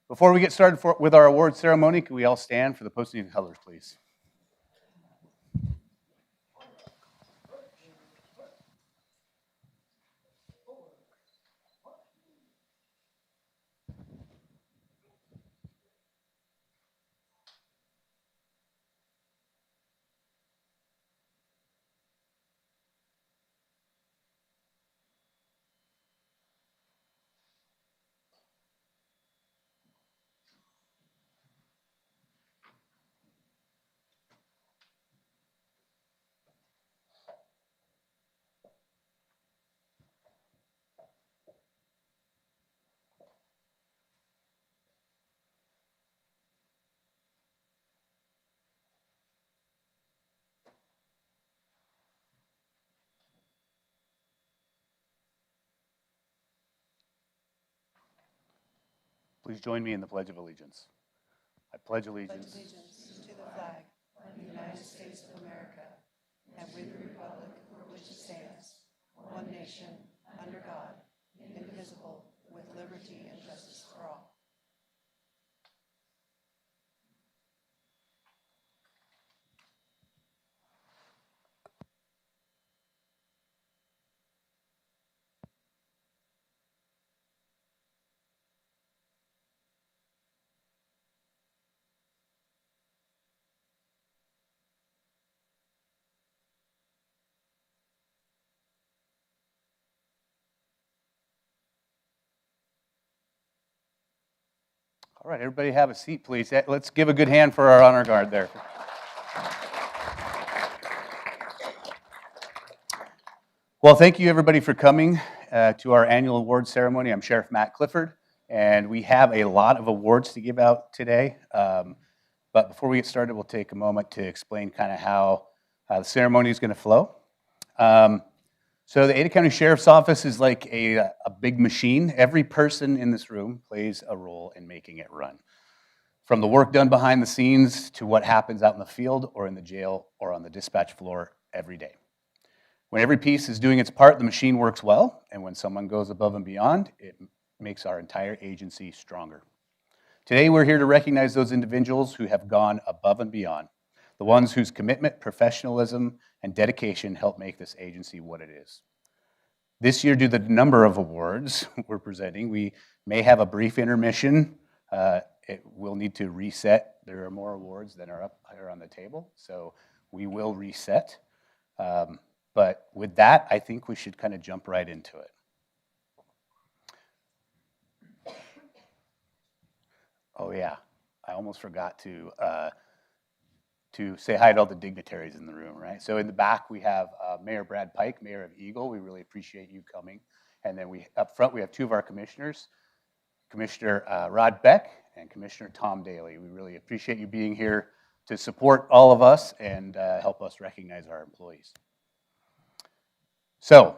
Before we get started with our award ceremony, can we all stand for the posting of colors, please? Please join me in the Pledge of Allegiance. I pledge allegiance to the flag of the United States of America and with the republic for which it stands, one nation, under God, indivisible, with liberty and justice for all. All right, everybody have a seat, please. Let's give a good hand for our honor guard there. Well, thank you, everybody, for coming to our annual award ceremony. I'm Sheriff Matt Clifford, and we have a lot of awards to give out today. But before we get started, we'll take a moment to explain kind of how the ceremony is going to flow. So the Ada County Sheriff's Office is like a big machine. Every person in this room plays a role in making it run. From the work done behind the scenes to what happens out in the field or in the jail or on the dispatch floor every day. When every piece is doing its part, the machine works well, and when someone goes above and beyond, it makes our entire agency stronger. Today, we're here to recognize those individuals who have gone above and beyond, the ones whose commitment, professionalism, and dedication help make this agency what it is. This year, due to the number of awards we're presenting, we may have a brief intermission. We'll need to reset. There are more awards than are up here on the table, so we will reset. But with that, I think we should kind of jump right into it. Oh yeah, I almost forgot to say hi to all the dignitaries in the room, right? So in the back, we have Mayor Brad Pike, Mayor of Eagle. We really appreciate you coming. And then up front, we have two of our commissioners, Commissioner Rod Beck and Commissioner Tom Daly. We really appreciate you being here to support all of us and help us recognize our employees. So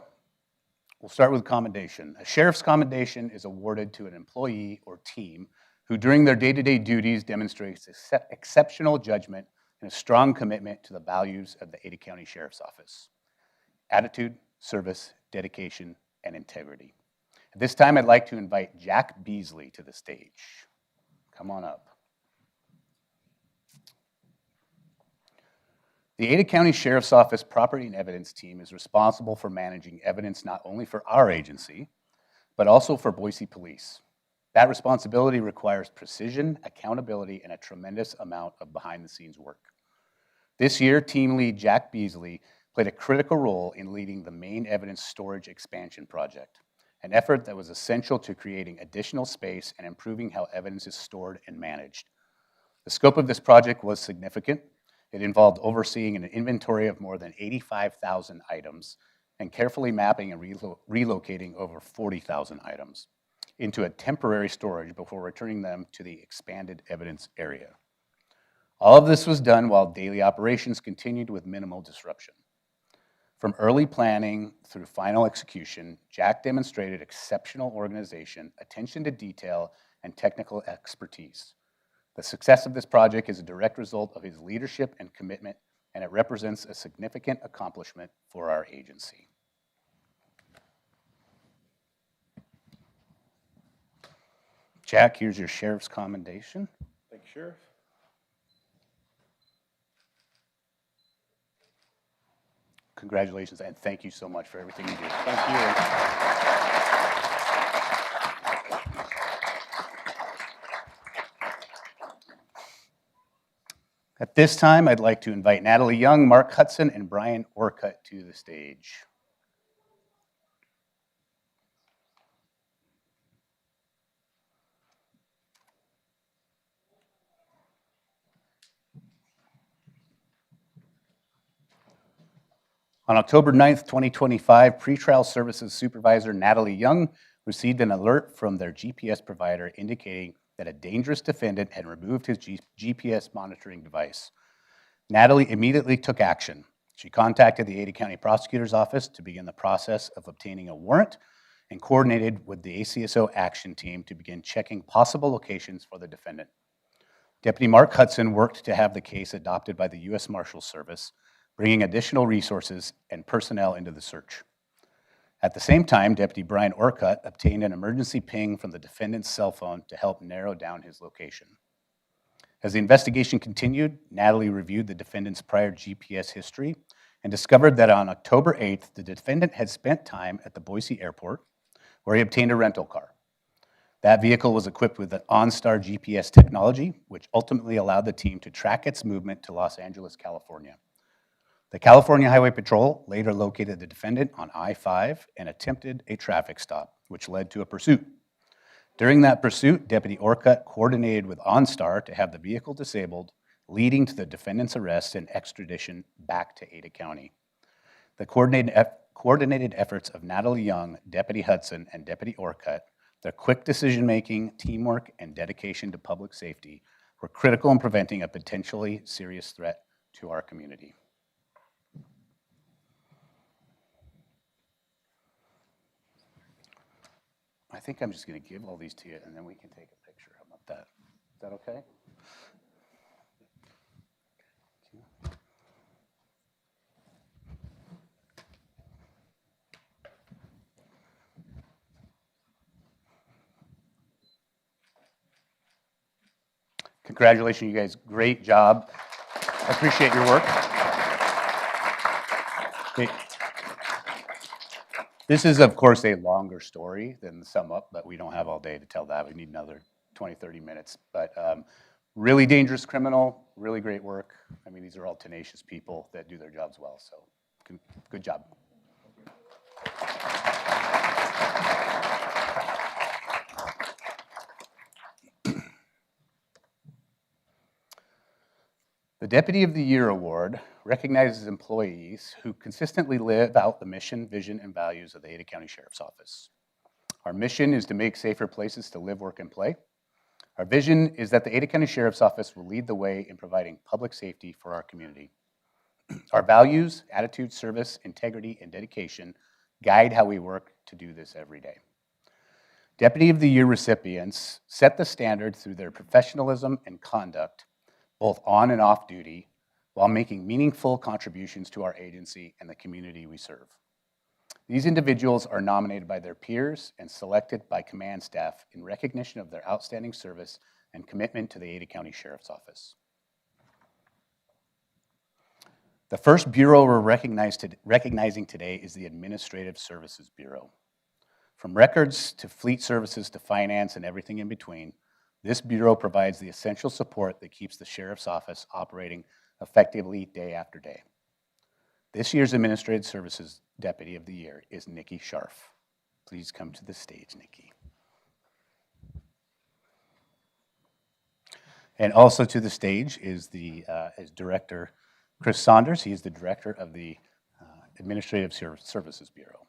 we'll start with commendation. A sheriff's commendation is awarded to an employee or team who during their day-to-day duties demonstrates exceptional judgment and a strong commitment to the values of the Ada County Sheriff's Office. Attitude, service, dedication, and integrity. At this time, I'd like to invite Jack Beasley to the stage. Come on up. The Ada County Sheriff's Office Property and Evidence Team is responsible for managing evidence not only for our agency, but also for Boise Police. That responsibility requires precision, accountability, and a tremendous amount of behind-the-scenes work. This year, team lead Jack Beasley played a critical role in leading the main evidence storage expansion project, an effort that was essential to creating additional space and improving how evidence is stored and managed. The scope of this project was significant. It involved overseeing an inventory of more than 85,000 items and carefully mapping and relocating over 40,000 items into a temporary storage before returning them to the expanded evidence area. All of this was done while daily operations continued with minimal disruption. From early planning through final execution, Jack demonstrated exceptional organization, attention to detail, and technical expertise. The success of this project is a direct result of his leadership and commitment, and it represents a significant accomplishment for our agency. Jack, here's your sheriff's commendation. Thank you, Sheriff. Congratulations, and thank you so much for everything you do. Thank you. At this time, I'd like to invite Natalie Young, Mark Hudson, and Brian Orcutt to the stage. On October 9th, 2025, Pretrial Services Supervisor Natalie Young received an alert from their GPS provider indicating that a dangerous defendant had removed his GPS monitoring device. Natalie immediately took action. She contacted the Ada County Prosecutor's Office to begin the process of obtaining a warrant and coordinated with the ACSO action team to begin checking possible locations for the defendant. Deputy Mark Hudson worked to have the case adopted by the U.S. Marshals Service, bringing additional resources and personnel into the search. At the same time, Deputy Brian Orcutt obtained an emergency ping from the defendant's cell phone to help narrow down his location. As the investigation continued, Natalie reviewed the defendant's prior GPS history and discovered that on October 8th, the defendant had spent time at the Boise airport, where he obtained a rental car. That vehicle was equipped with an OnStar GPS technology, which ultimately allowed the team to track its movement to Los Angeles, California. The California Highway Patrol later located the defendant on I-5 and attempted a traffic stop, which led to a pursuit. During that pursuit, Deputy Orcutt coordinated with OnStar to have the vehicle disabled, leading to the defendant's arrest and extradition back to Ada County. The coordinated efforts of Natalie Young, Deputy Hudson, and Deputy Orcutt, their quick decision-making, teamwork, and dedication to public safety were critical in preventing a potentially serious threat to our community. I think I'm just going to give all these to you, and then we can take a picture. How about that? Is that okay? Congratulations, you guys. Great job. I appreciate your work. Okay. This is, of course, a longer story than the sum up, but we don't have all day to tell that. We need another 20, 30 minutes. But really dangerous criminal, really great work. I mean, these are all tenacious people that do their jobs well, so good job. The Deputy of the Year Award recognizes employees who consistently live out the mission, vision, and values of the Ada County Sheriff's Office. Our mission is to make safer places to live, work, and play. Our vision is that the Ada County Sheriff's Office will lead the way in providing public safety for our community. Our values, attitude, service, integrity, and dedication guide how we work to do this every day. Deputy of the Year recipients set the standard through their professionalism and conduct, both on and off duty, while making meaningful contributions to our agency and the community we serve. These individuals are nominated by their peers and selected by command staff in recognition of their outstanding service and commitment to the Ada County Sheriff's Office. The first bureau we're recognizing today is the Administrative Services Bureau. From records to fleet services to finance and everything in between, this bureau provides the essential support that keeps the Sheriff's Office operating effectively day after day. This year's Administrative Services Deputy of the Year is Nikki Scharf. Please come to the stage, Nikki. And also to the stage is Director Chris Saunders. He is the Director of the Administrative Services Bureau.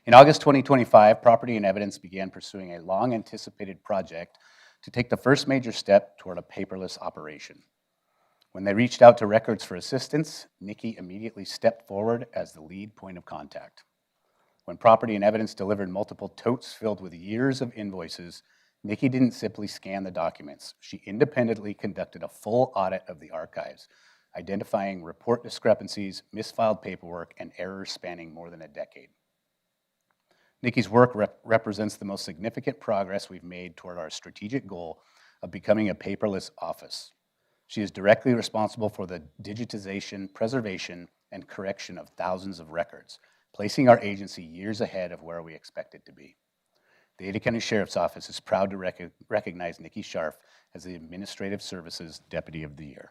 In August 2025, Property and Evidence began pursuing a long-anticipated project to take the first major step toward a paperless operation. When they reached out to Records for assistance, Nikki immediately stepped forward as the lead point of contact. When Property and Evidence delivered multiple totes filled with years of invoices, Nikki didn't simply scan the documents. She independently conducted a full audit of the archives, identifying report discrepancies, misfiled paperwork, and errors spanning more than a decade. Nikki's work represents the most significant progress we've made toward our strategic goal of becoming a paperless office. She is directly responsible for the digitization, preservation, and correction of thousands of records, placing our agency years ahead of where we expect it to be. The Ada County Sheriff's Office is proud to recognize Nikki Scharf as the Administrative Services Deputy of the Year.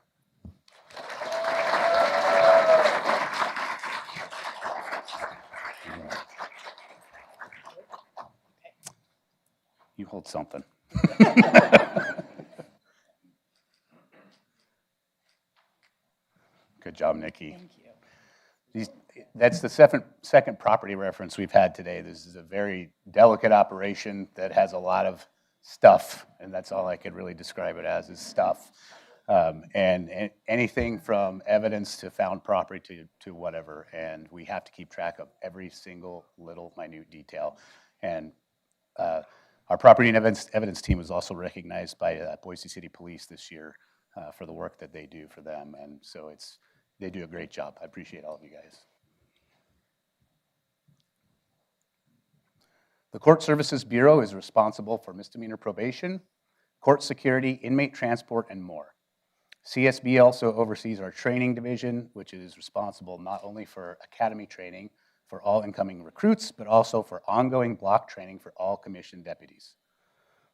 You hold something. Good job, Nikki. Thank you. That's the second property reference we've had today. This is a very delicate operation that has a lot of stuff, and that's all I could really describe it as, is stuff. And anything from evidence to found property to whatever, and we have to keep track of every single little minute detail. And our property and evidence team was also recognized by Boise City Police this year for the work that they do for them, and so they do a great job. I appreciate all of you guys. The Court Services Bureau is responsible for misdemeanor probation, court security, inmate transport, and more. CSB also oversees our training division, which is responsible not only for academy training for all incoming recruits, but also for ongoing block training for all commissioned deputies.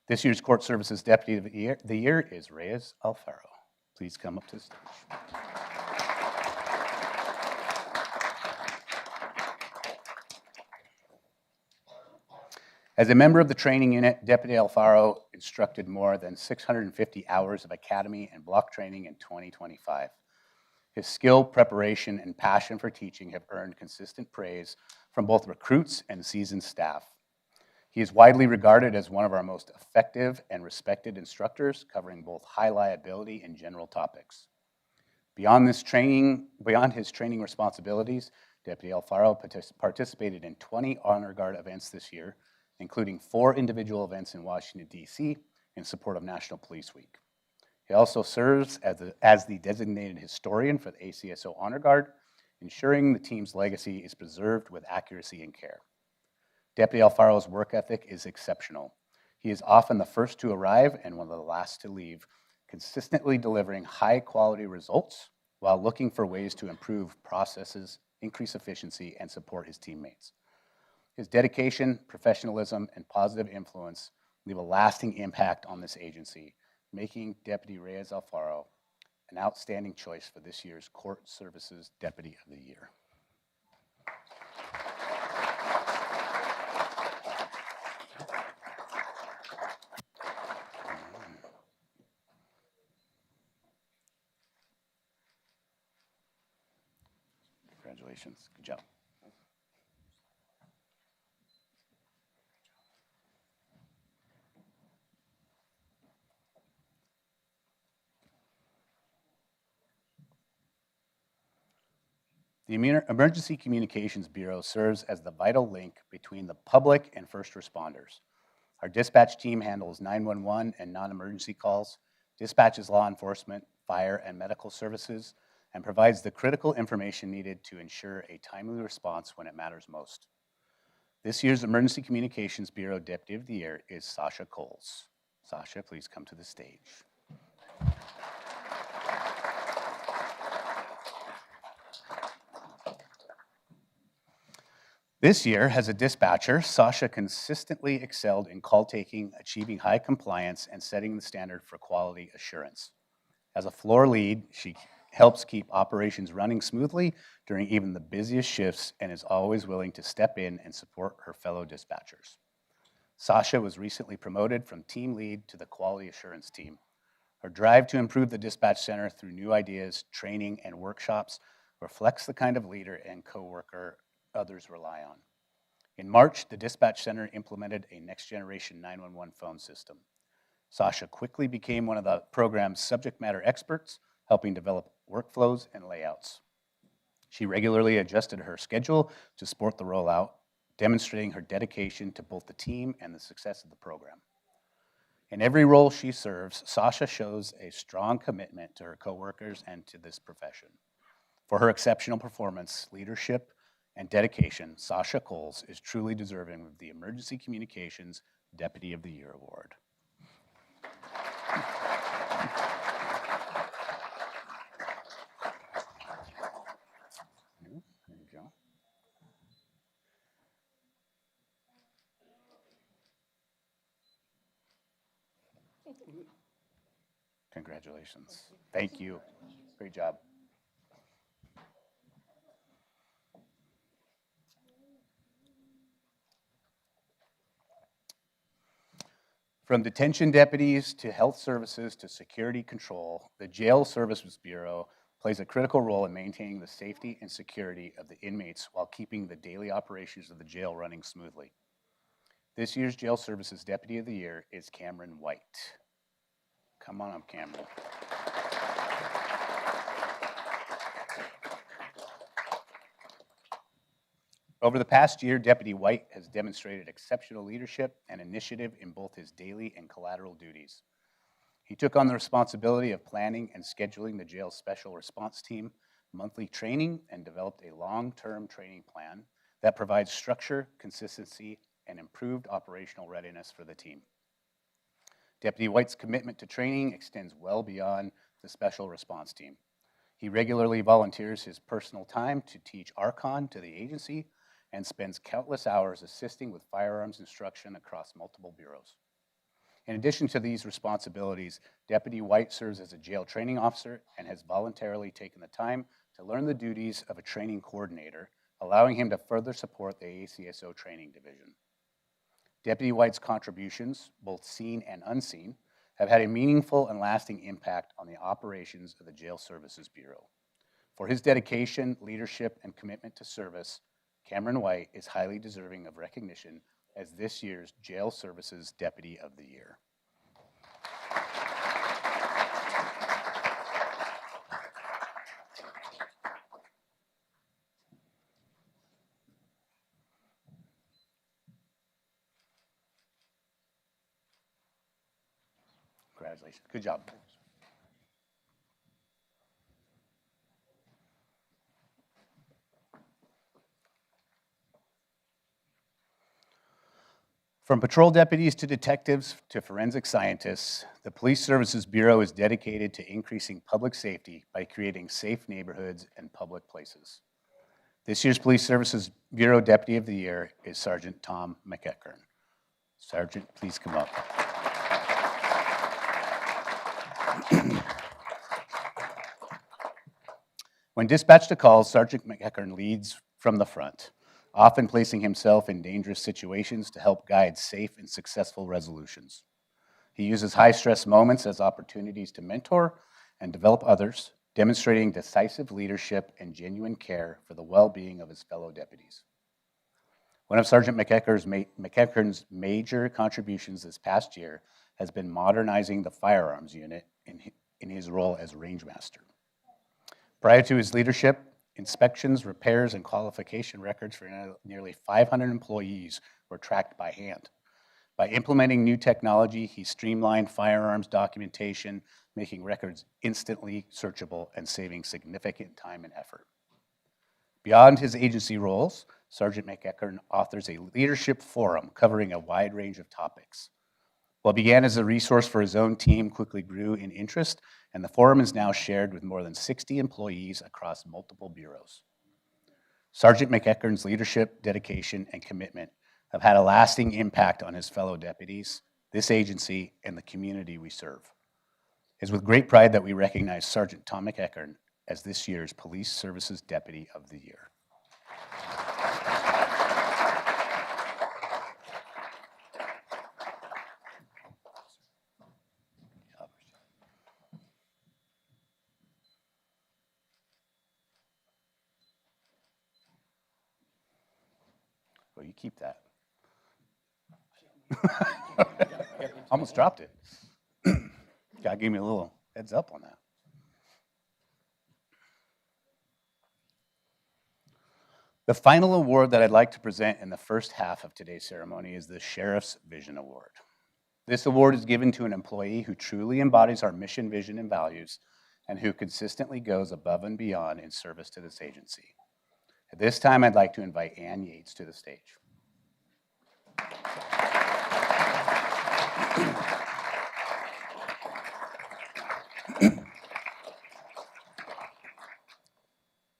This year's Court Services Deputy of the Year is Reyes Alfaro. Please come up to the stage. As a member of the training unit, Deputy Alfaro instructed more than 650 hours of academy and block training in 2025. His skill, preparation, and passion for teaching have earned consistent praise from both recruits and seasoned staff. He is widely regarded as one of our most effective and respected instructors, covering both high liability and general topics. Beyond his training responsibilities, Deputy Alfaro participated in 20 Honor Guard events this year, including 4 individual events in Washington, D.C. in support of National Police Week. He also serves as the designated historian for the ACSO Honor Guard, ensuring the team's legacy is preserved with accuracy and care. Deputy Alfaro's work ethic is exceptional. He is often the first to arrive and one of the last to leave, consistently delivering high-quality results while looking for ways to improve processes, increase efficiency, and support his teammates. His dedication, professionalism, and positive influence leave a lasting impact on this agency, making Deputy Reyes Alfaro an outstanding choice for this year's Court Services Deputy of the Year. Congratulations, good job. The Emergency Communications Bureau serves as the vital link between the public and first responders. Our dispatch team handles 911 and non-emergency calls, dispatches law enforcement, fire, and medical services, and provides the critical information needed to ensure a timely response when it matters most. This year's Emergency Communications Bureau Deputy of the Year is Sasha Coles. Sasha, please come to the stage. This year, as a dispatcher, Sasha consistently excelled in call taking, achieving high compliance, and setting the standard for quality assurance. As a floor lead, she helps keep operations running smoothly during even the busiest shifts and is always willing to step in and support her fellow dispatchers. Sasha was recently promoted from team lead to the quality assurance team. Her drive to improve the dispatch center through new ideas, training, and workshops reflects the kind of leader and coworker others rely on. In March, the dispatch center implemented a next-generation 911 phone system. Sasha quickly became one of the program's subject matter experts, helping develop workflows and layouts. She regularly adjusted her schedule to support the rollout, demonstrating her dedication to both the team and the success of the program. In every role she serves, Sasha shows a strong commitment to her coworkers and to this profession. For her exceptional performance, leadership, and dedication, Sasha Coles is truly deserving of the Emergency Communications Deputy of the Year Award. There you go. Congratulations. Thank you. Great job. From detention deputies to health services to security control, the Jail Services Bureau plays a critical role in maintaining the safety and security of the inmates while keeping the daily operations of the jail running smoothly. This year's Jail Services Deputy of the Year is Cameron White. Come on up, Cameron. Over the past year, Deputy White has demonstrated exceptional leadership and initiative in both his daily and collateral duties. He took on the responsibility of planning and scheduling the jail's special response team monthly training and developed a long-term training plan that provides structure, consistency, and improved operational readiness for the team. Deputy White's commitment to training extends well beyond the special response team. He regularly volunteers his personal time to teach Archon to the agency and spends countless hours assisting with firearms instruction across multiple bureaus. In addition to these responsibilities, Deputy White serves as a jail training officer and has voluntarily taken the time to learn the duties of a training coordinator, allowing him to further support the ACSO training division. Deputy White's contributions, both seen and unseen, have had a meaningful and lasting impact on the operations of the Jail Services Bureau. For his dedication, leadership, and commitment to service, Cameron White is highly deserving of recognition as this year's Jail Services Deputy of the Year. Congratulations. Good job. From patrol deputies to detectives to forensic scientists, the Police Services Bureau is dedicated to increasing public safety by creating safe neighborhoods and public places. This year's Police Services Bureau Deputy of the Year is Sergeant Tom McEachern. Sergeant, please come up. When dispatched to calls, Sergeant McEachern leads from the front, often placing himself in dangerous situations to help guide safe and successful resolutions. He uses high-stress moments as opportunities to mentor and develop others, demonstrating decisive leadership and genuine care for the well-being of his fellow deputies. One of Sergeant McEachern's major contributions this past year has been modernizing the firearms unit in his role as rangemaster. Prior to his leadership, inspections, repairs, and qualification records for nearly 500 employees were tracked by hand. By implementing new technology, he streamlined firearms documentation, making records instantly searchable and saving significant time and effort. Beyond his agency roles, Sergeant McEachern authors a leadership forum covering a wide range of topics. What began as a resource for his own team quickly grew in interest, and the forum is now shared with more than 60 employees across multiple bureaus. Sergeant McEachern's leadership, dedication, and commitment have had a lasting impact on his fellow deputies, this agency, and the community we serve. It is with great pride that we recognize Sergeant Tom McEachern as this year's Police Services Deputy of the Year. Well, you keep that. Almost dropped it. God gave me a little heads up on that. The final award that I'd like to present in the first half of today's ceremony is the Sheriff's Vision Award. This award is given to an employee who truly embodies our mission, vision, and values, and who consistently goes above and beyond in service to this agency. At this time, I'd like to invite Ann Yates to the stage.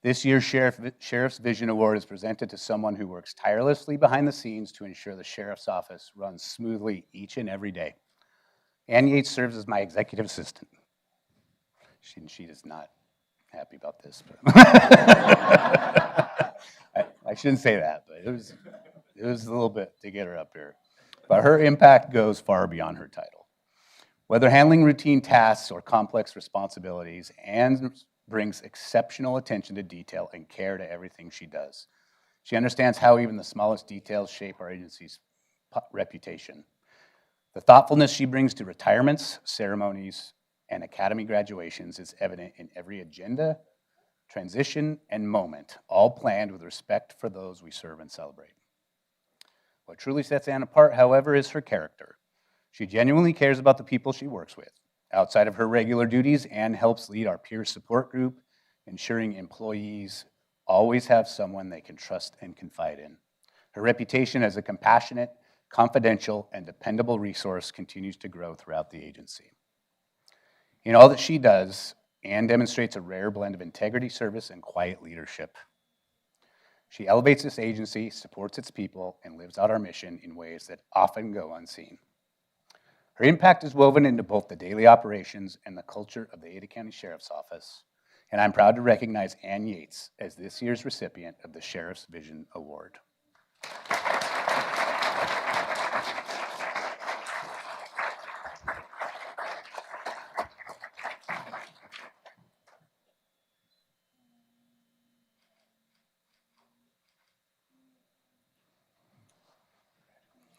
This year's Sheriff's Vision Award is presented to someone who works tirelessly behind the scenes to ensure the Sheriff's Office runs smoothly each and every day. Ann Yates serves as my executive assistant. She is not happy about this. But I shouldn't say that, but it was a little bit to get her up here. But her impact goes far beyond her title. Whether handling routine tasks or complex responsibilities, Ann brings exceptional attention to detail and care to everything she does. She understands how even the smallest details shape our agency's reputation. The thoughtfulness she brings to retirements, ceremonies, and academy graduations is evident in every agenda, transition, and moment, all planned with respect for those we serve and celebrate. What truly sets Ann apart, however, is her character. She genuinely cares about the people she works with. Outside of her regular duties, Ann helps lead our peer support group, ensuring employees always have someone they can trust and confide in. Her reputation as a compassionate, confidential, and dependable resource continues to grow throughout the agency. In all that she does, Ann demonstrates a rare blend of integrity, service, and quiet leadership. She elevates this agency, supports its people, and lives out our mission in ways that often go unseen. Her impact is woven into both the daily operations and the culture of the Ada County Sheriff's Office, and I'm proud to recognize Ann Yates as this year's recipient of the Sheriff's Vision Award.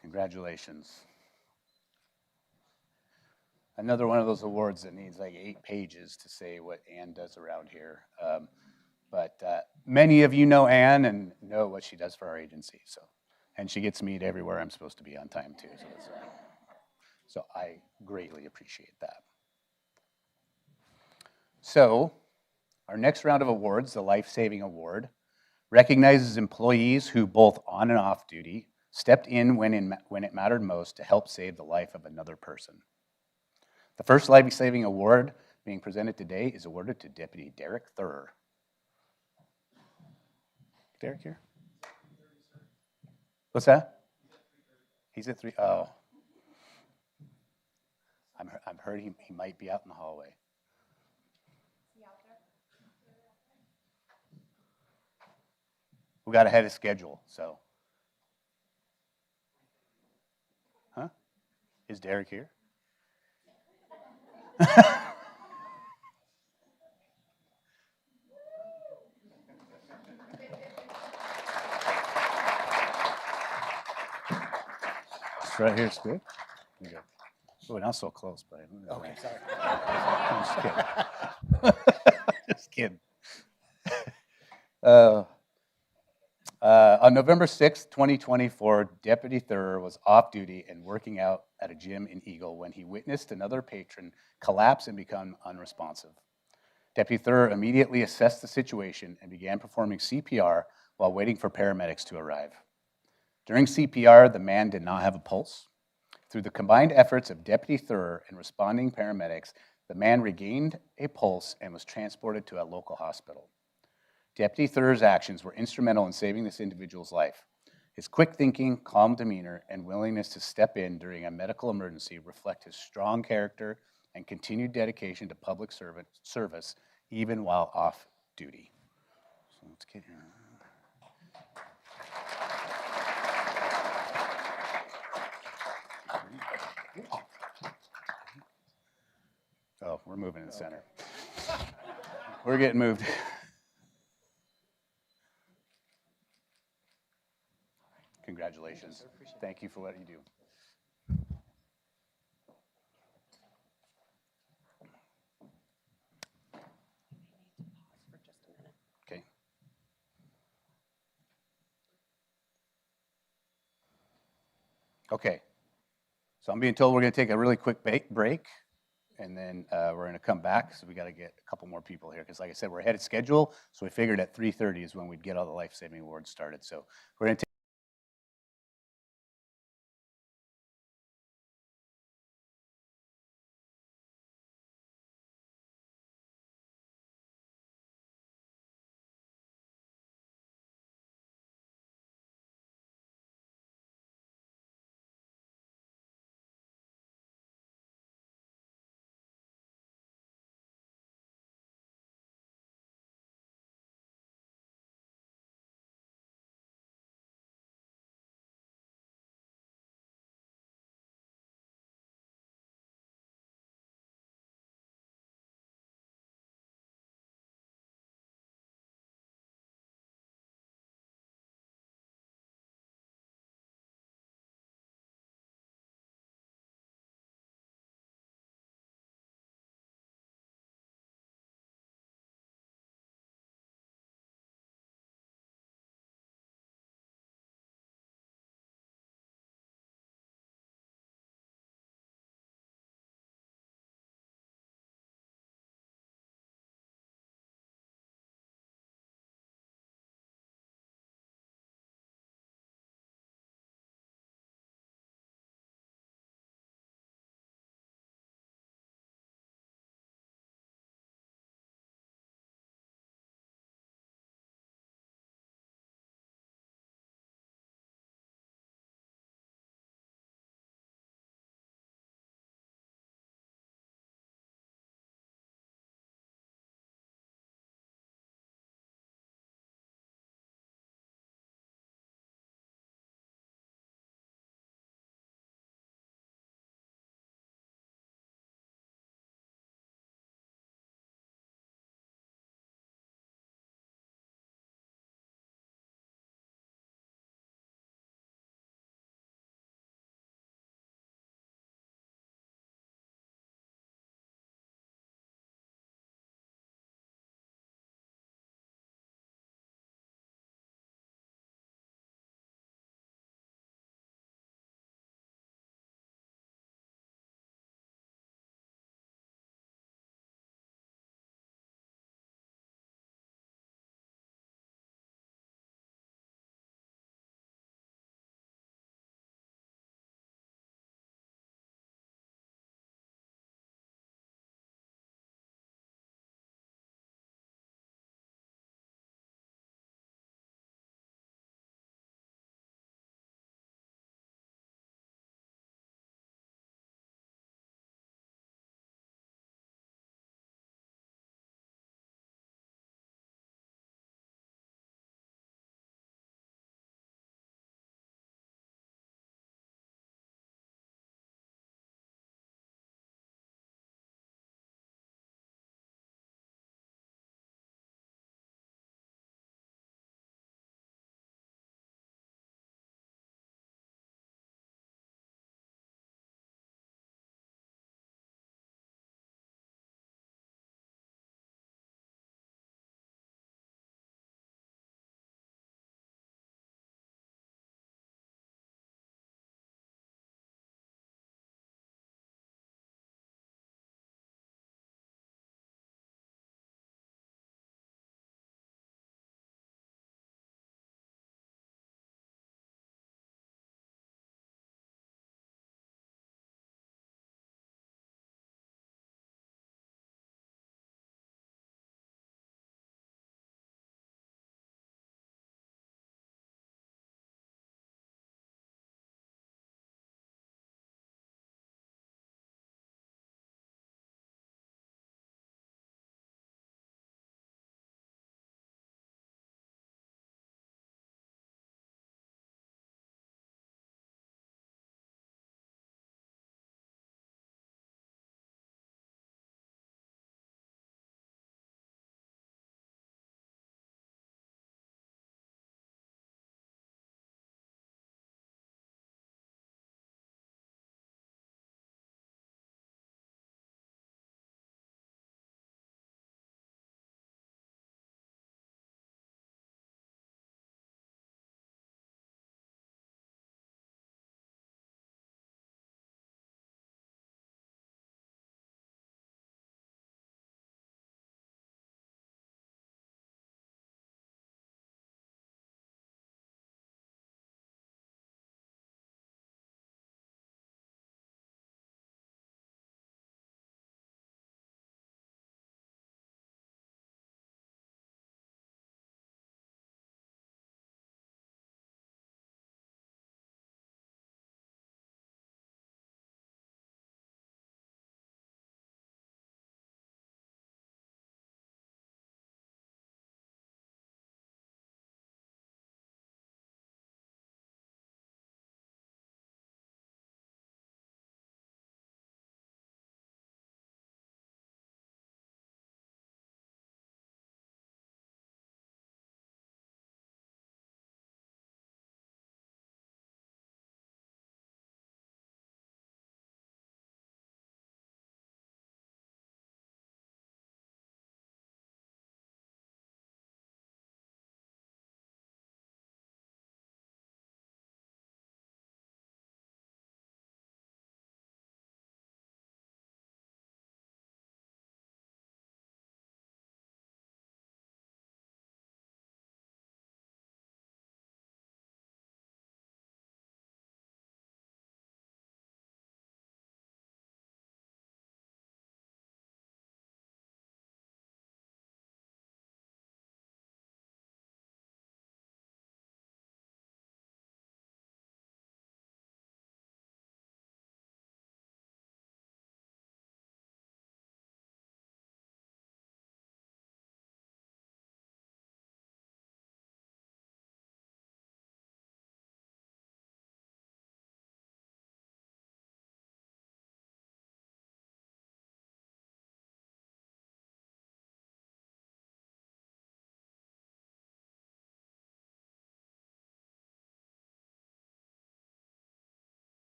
Congratulations. Another one of those awards that needs like 8 pages to say what Ann does around here. But many of you know Ann and know what she does for our agency. And she gets me to everywhere I'm supposed to be on time too. So I greatly appreciate that. So our next round of awards, the Life Saving Award, recognizes employees who both on and off duty stepped in when it mattered most to help save the life of another person. The first Life Saving Award being presented today is awarded to Deputy Derek Thurr. Derek here? What's that? He's at 3. Oh. I've heard he might be out in the hallway. We got ahead of schedule, so. Huh? Is Derek here? It's right here, it's good. There you go. Oh, not so close, but Okay, sorry. I'm just kidding. Just kidding. On November 6th, 2024, Deputy Thurr was off duty and working out at a gym in Eagle when he witnessed another patron collapse and become unresponsive. Deputy Thurr immediately assessed the situation and began performing CPR while waiting for paramedics to arrive. During CPR, the man did not have a pulse. Through the combined efforts of Deputy Thurr and responding paramedics, the man regained a pulse and was transported to a local hospital. Deputy Thurr's actions were instrumental in saving this individual's life. His quick thinking, calm demeanor, and willingness to step in during a medical emergency reflect his strong character and continued dedication to public service, even while off duty. So let's get here. Oh, we're moving in the center. We're getting moved. Congratulations. Thank you for what you do. Okay. Okay. So I'm being told we're going to take a really quick break, and then we're going to come back, so we got to get a couple more people here, because like I said, we're ahead of schedule, so we figured at 3:30 is when we'd get all the life-saving awards started. So we're going to take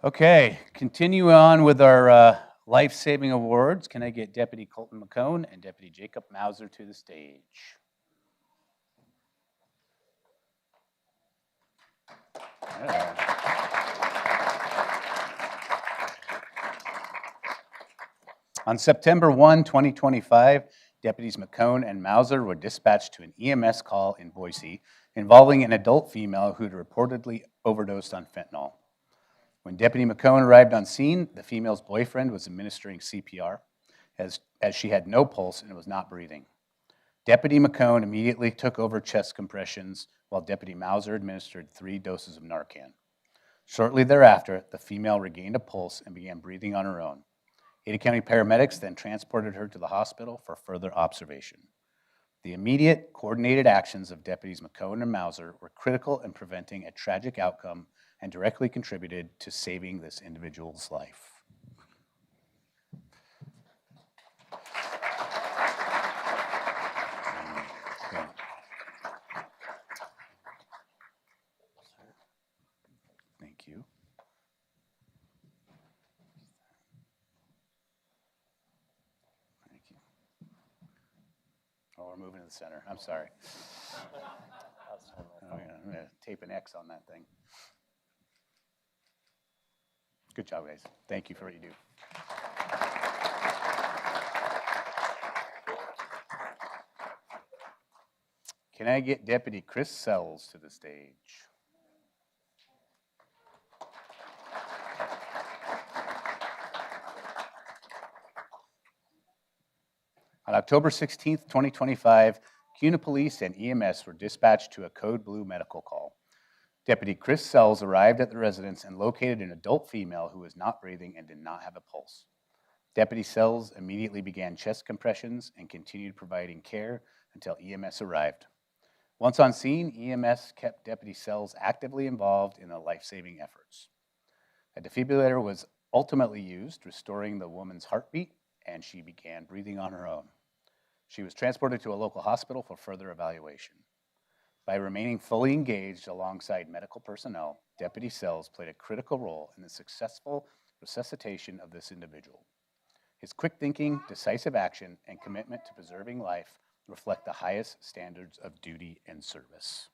Okay, continue on with our life-saving awards. Can I get Deputy Colton McCone and Deputy Jacob Mauser to the stage? Yeah. On September 1, 2025, Deputies McCone and Mauser were dispatched to an EMS call in Boise involving an adult female who'd reportedly overdosed on fentanyl. When Deputy McCone arrived on scene, the female's boyfriend was administering CPR as she had no pulse and was not breathing. Deputy McCone immediately took over chest compressions while Deputy Mauser administered 3 doses of Narcan. Shortly thereafter, the female regained a pulse and began breathing on her own. Ada County paramedics then transported her to the hospital for further observation. The immediate, coordinated actions of Deputies McCone and Mauser were critical in preventing a tragic outcome and directly contributed to saving this individual's life. Okay. Thank you. Thank you. Oh, we're moving to the center. I'm sorry. Oh, yeah, I'm going to tape an X on that thing. Good job, guys. Thank you for what you do. Can I get Deputy Chris Sells to the stage? On October 16th, 2025, CUNA Police and EMS were dispatched to a Code Blue medical call. Deputy Chris Sells arrived at the residence and located an adult female who was not breathing and did not have a pulse. Deputy Sells immediately began chest compressions and continued providing care until EMS arrived. Once on scene, EMS kept Deputy Sells actively involved in the life-saving efforts. A defibrillator was ultimately used, restoring the woman's heartbeat, and she began breathing on her own. She was transported to a local hospital for further evaluation. By remaining fully engaged alongside medical personnel, Deputy Sells played a critical role in the successful resuscitation of this individual. His quick thinking, decisive action, and commitment to preserving life reflect the highest standards of duty and service.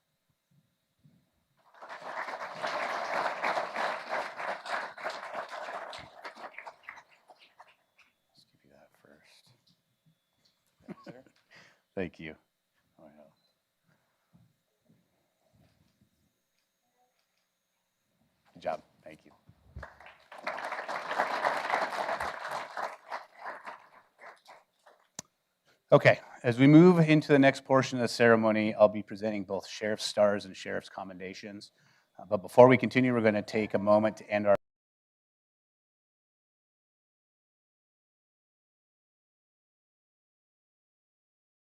Let's give you that first. Thank you. Oh, yeah. Good job. Thank you. Okay, as we move into the next portion of the ceremony, I'll be presenting both Sheriff's Stars and Sheriff's Commendations. But before we continue, we're going to take a moment to end our